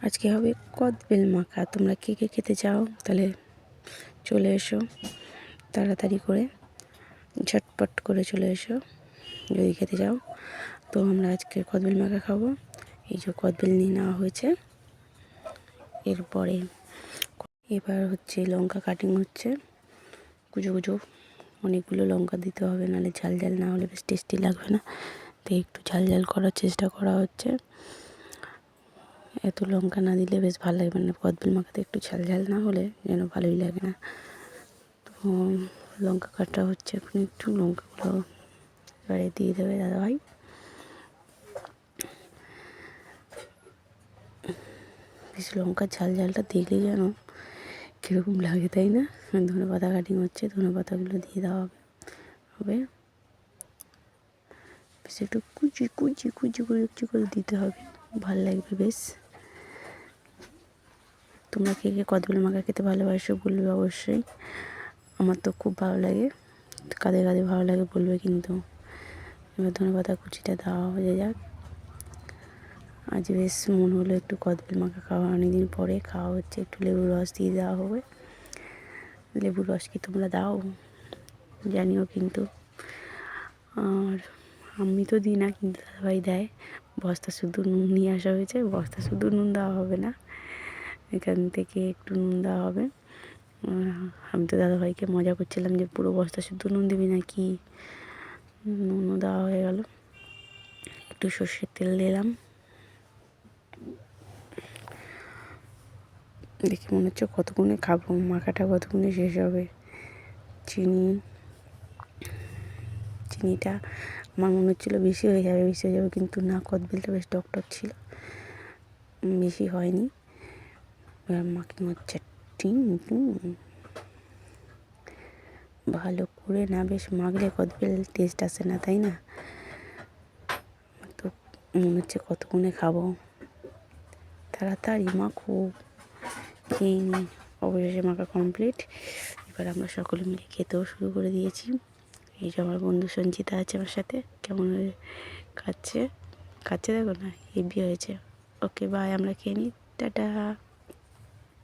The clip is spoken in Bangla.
আজকে হবে কদবেল মাখা। তোমরা কে কে খেতে চাও তাহলে চলে এসো, তাড়াতাড়ি করে ঝটপট করে চলে এসো যদি খেতে চাও। তো আমরা আজকে কদবেল মাখা খাবো। এই যে কদবেল নিয়ে নেওয়া হয়েছে। এরপরে এবার হচ্ছে লঙ্কা কাটিং হচ্ছে, কুচো কুচো অনেকগুলো লঙ্কা দিতে হবে, নাহলে ঝাল ঝাল না হলে বেশ টেস্টি লাগবে না। তো একটু ঝাল ঝাল করার চেষ্টা করা হচ্ছে। এত লঙ্কা না দিলে বেশ ভালো লাগবে না, কদবেল মাখাতে একটু ঝাল ঝাল না হলে যেন ভালোই লাগে না। তো লঙ্কা কাটা হচ্ছে, এখন একটু লঙ্কাগুলো এবারে দিয়ে দেবে দাদাভাই। বেশ লঙ্কার ঝাল ঝালটা দেখলেই যেন কীরকম লাগে, তাই না? ধনে পাতা কাটিং হচ্ছে, ধনে পাতাগুলো দিয়ে দেওয়া হবে। বেশ একটু কুচি কুচি কুচি করে কুচি করে দিতে হবে, ভালো লাগবে বেশ। তোমরা কে কে কদবেল মাখা খেতে ভালোবাসো বলবে অবশ্যই। আমার তো খুব ভালো লাগে, কাদের কাদের ভালো লাগে বলবে কিন্তু। এবার ধনে পাতা কুচিটা দেওয়া হয়ে যাক। আজ বেশ মন হলো একটু কদবেল মাখা খাওয়া, অনেকদিন পরে খাওয়া হচ্ছে। একটু লেবুর রস দিয়ে দেওয়া হবে। লেবুর রস কি তোমরা দাও জানিও কিন্তু। আর আমি তো দিই না, কিন্তু দাদাভাই দেয়। বস্তা শুধু নুন নিয়ে আসা হয়েছে, বস্তা শুধু নুন দেওয়া হবে না, এখান থেকে একটু নুন দেওয়া হবে। আমি তো দাদাভাইকে মজা করছিলাম যে পুরো বস্তা শুধু নুন দিবি না কি। নুনও দেওয়া হয়ে গেল, একটু সর্ষের তেল দিলাম। দেখে মনে হচ্ছে কতক্ষণে খাবো, মাখাটা কতক্ষণে শেষ হবে। চিনিটা আমার মনে হচ্ছিলো বেশি হয়ে যাবে কিন্তু না, কদবেলটা বেশ টক টক ছিল, বেশি হয়নি। এবার মাখিং হচ্ছে ভালো করে না বেশ মাখলে কদবেল টেস্ট আসে না, তাই না? তো মনে হচ্ছে কতক্ষণে খাবো, তাড়াতাড়ি মাখো, খেয়ে নিই। অবশেষে মাখা কমপ্লিট। এবার আমরা সকলে মিলে খেতেও শুরু করে দিয়েছি। এই যে আমার বন্ধু সঞ্চিতা আছে আমার সাথে, কেমন খাচ্ছে দেখো না, হেভি হয়েছে। ওকে বাই, আমরা খেয়ে নিই, টাটা।